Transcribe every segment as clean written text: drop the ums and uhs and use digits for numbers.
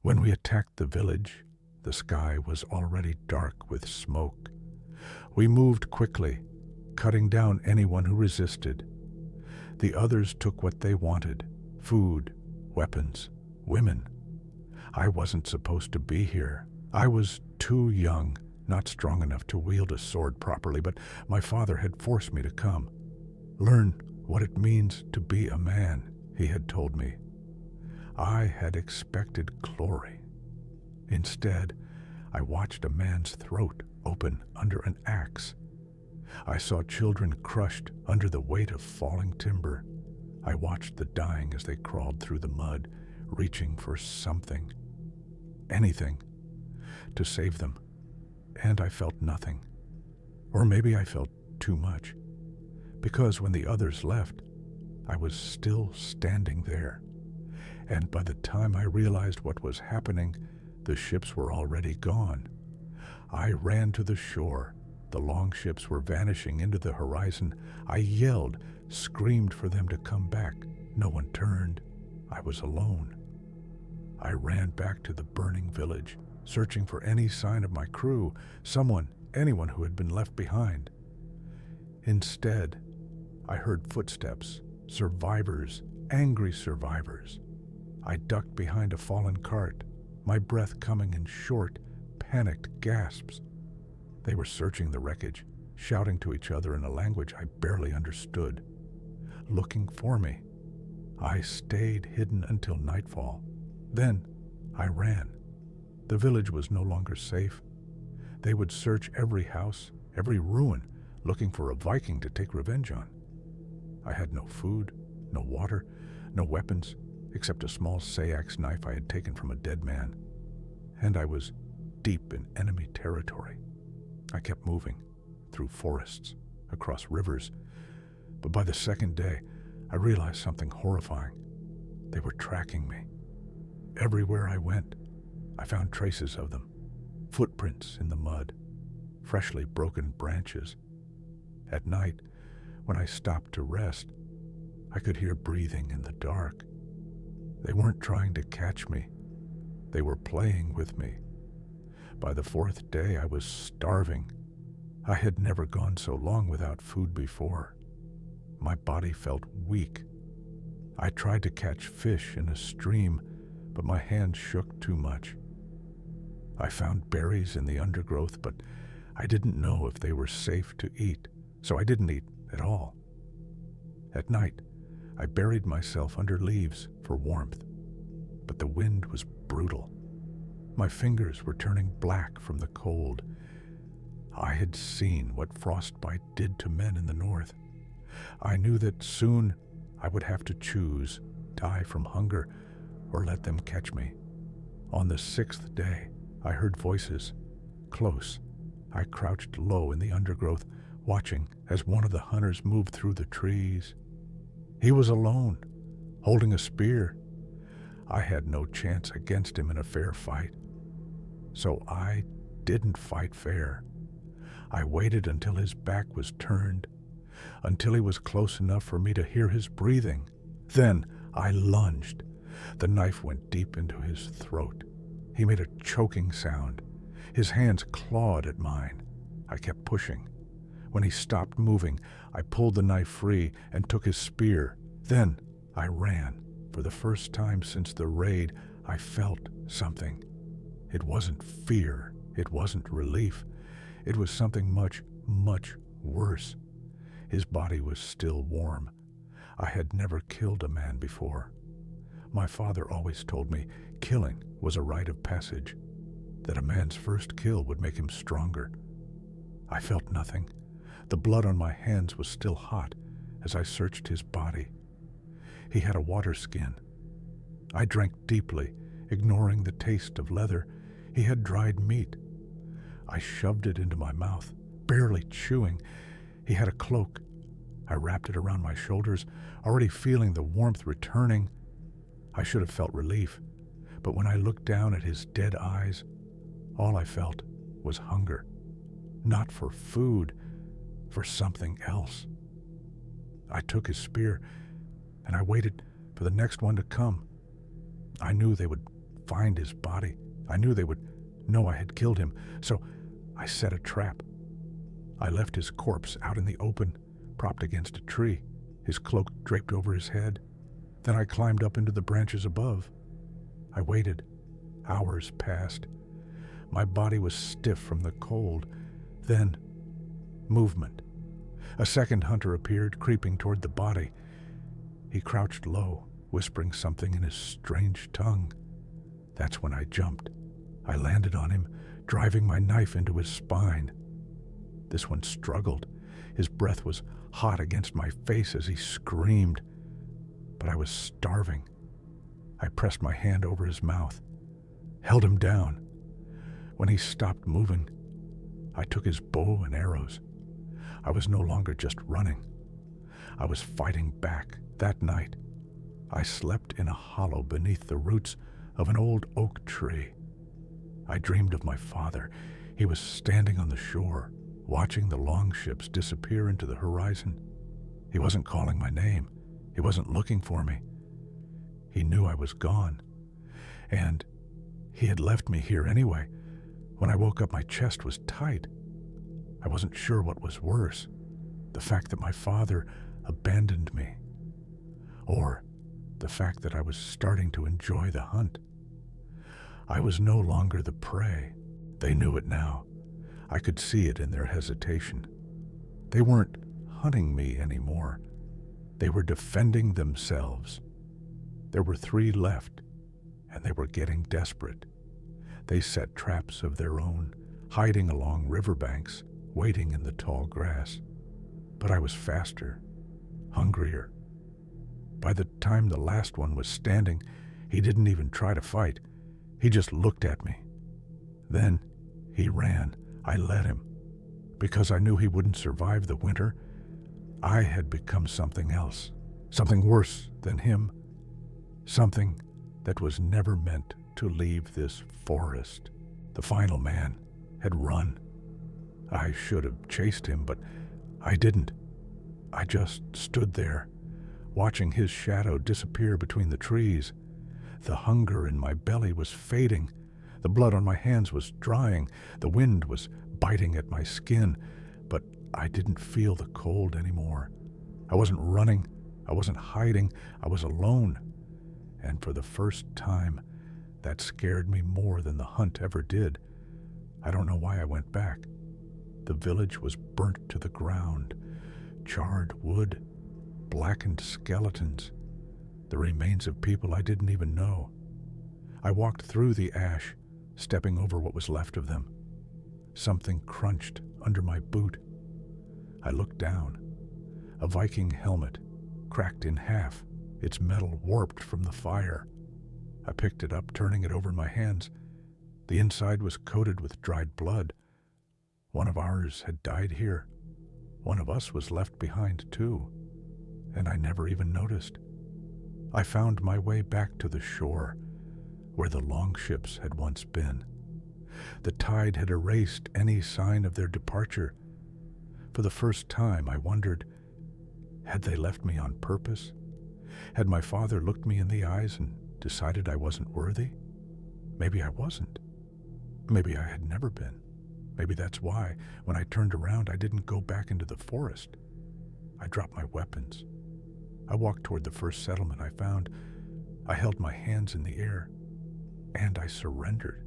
When we attacked the village, the sky was already dark with smoke. We moved quickly, cutting down anyone who resisted. The others took what they wanted: food, weapons, women. I wasn't supposed to be here. I was too young, not strong enough to wield a sword properly, but my father had forced me to come. Learn what it means to be a man, he had told me. I had expected glory. Instead, I watched a man's throat open under an axe. I saw children crushed under the weight of falling timber. I watched the dying as they crawled through the mud, reaching for something, anything, to save them. And I felt nothing. Or maybe I felt too much, because when the others left, I was still standing there. And by the time I realized what was happening, the ships were already gone. I ran to the shore. The longships were vanishing into the horizon. I yelled, screamed for them to come back. No one turned. I was alone. I ran back to the burning village, searching for any sign of my crew, anyone who had been left behind. Instead, I heard footsteps, survivors, angry survivors. I ducked behind a fallen cart, my breath coming in short, panicked gasps. They were searching the wreckage, shouting to each other in a language I barely understood, looking for me. I stayed hidden until nightfall. Then I ran. The village was no longer safe. They would search every house, every ruin, looking for a Viking to take revenge on. I had no food, no water, no weapons, except a small sayax knife I had taken from a dead man. And I was deep in enemy territory. I kept moving, through forests, across rivers, but by the second day, I realized something horrifying. They were tracking me. Everywhere I went, I found traces of them, footprints in the mud, freshly broken branches. At night, when I stopped to rest, I could hear breathing in the dark. They weren't trying to catch me. They were playing with me. By the fourth day, I was starving. I had never gone so long without food before. My body felt weak. I tried to catch fish in a stream, but my hands shook too much. I found berries in the undergrowth, but I didn't know if they were safe to eat, so I didn't eat at all. At night, I buried myself under leaves for warmth, but the wind was brutal. My fingers were turning black from the cold. I had seen what frostbite did to men in the north. I knew that soon I would have to choose, die from hunger, or let them catch me. On the sixth day, I heard voices, close. I crouched low in the undergrowth, watching as one of the hunters moved through the trees. He was alone, holding a spear. I had no chance against him in a fair fight. So I didn't fight fair. I waited until his back was turned, until he was close enough for me to hear his breathing. Then I lunged. The knife went deep into his throat. He made a choking sound. His hands clawed at mine. I kept pushing. When he stopped moving, I pulled the knife free and took his spear. Then I ran. For the first time since the raid, I felt something. It wasn't fear. It wasn't relief. It was something much, much worse. His body was still warm. I had never killed a man before. My father always told me killing was a rite of passage, that a man's first kill would make him stronger. I felt nothing. The blood on my hands was still hot as I searched his body. He had a water skin. I drank deeply, ignoring the taste of leather. He had dried meat. I shoved it into my mouth, barely chewing. He had a cloak. I wrapped it around my shoulders, already feeling the warmth returning. I should have felt relief, but when I looked down at his dead eyes, all I felt was hunger. Not for food, for something else. I took his spear, and I waited for the next one to come. I knew they would find his body. I knew they would know I had killed him, so I set a trap. I left his corpse out in the open, propped against a tree, his cloak draped over his head. Then I climbed up into the branches above. I waited. Hours passed. My body was stiff from the cold. Then, movement. A second hunter appeared, creeping toward the body. He crouched low, whispering something in his strange tongue. That's when I jumped. I landed on him, driving my knife into his spine. This one struggled. His breath was hot against my face as he screamed. But I was starving. I pressed my hand over his mouth, held him down. When he stopped moving, I took his bow and arrows. I was no longer just running. I was fighting back. That night, I slept in a hollow beneath the roots of an old oak tree. I dreamed of my father. He was standing on the shore, watching the longships disappear into the horizon. He wasn't calling my name. He wasn't looking for me. He knew I was gone. And he had left me here anyway. When I woke up, my chest was tight. I wasn't sure what was worse, the fact that my father abandoned me, or the fact that I was starting to enjoy the hunt. I was no longer the prey. They knew it now. I could see it in their hesitation. They weren't hunting me anymore. They were defending themselves. There were 3 left, and they were getting desperate. They set traps of their own, hiding along riverbanks, waiting in the tall grass. But I was faster, hungrier. By the time the last one was standing, he didn't even try to fight. He just looked at me. Then he ran. I let him. Because I knew he wouldn't survive the winter, I had become something else, something worse than him, something that was never meant to leave this forest. The final man had run. I should have chased him, but I didn't. I just stood there, watching his shadow disappear between the trees. The hunger in my belly was fading. The blood on my hands was drying. The wind was biting at my skin, but I didn't feel the cold anymore. I wasn't running. I wasn't hiding. I was alone. And for the first time, that scared me more than the hunt ever did. I don't know why I went back. The village was burnt to the ground. Charred wood, blackened skeletons, the remains of people I didn't even know. I walked through the ash, stepping over what was left of them. Something crunched under my boot. I looked down. A Viking helmet, cracked in half, its metal warped from the fire. I picked it up, turning it over in my hands. The inside was coated with dried blood. One of ours had died here. One of us was left behind too, and I never even noticed. I found my way back to the shore, where the longships had once been. The tide had erased any sign of their departure. For the first time, I wondered, had they left me on purpose? Had my father looked me in the eyes and decided I wasn't worthy? Maybe I wasn't. Maybe I had never been. Maybe that's why, when I turned around, I didn't go back into the forest. I dropped my weapons. I walked toward the first settlement I found. I held my hands in the air, and I surrendered.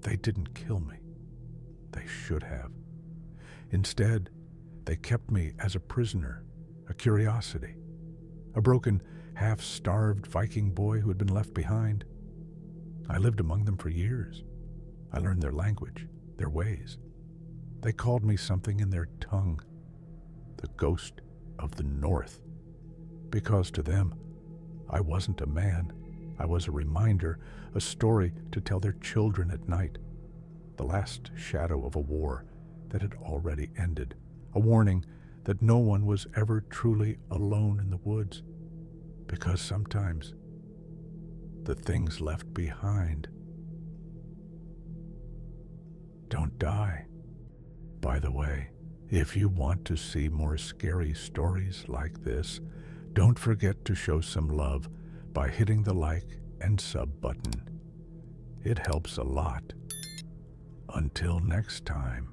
They didn't kill me. They should have. Instead, they kept me as a prisoner, a curiosity, a broken, half-starved Viking boy who had been left behind. I lived among them for years. I learned their language, their ways. They called me something in their tongue, the ghost of the North, because to them, I wasn't a man. I was a reminder, a story to tell their children at night, the last shadow of a war that had already ended, a warning that no one was ever truly alone in the woods, because sometimes the things left behind don't die. By the way, if you want to see more scary stories like this, don't forget to show some love by hitting the like and sub button. It helps a lot. Until next time.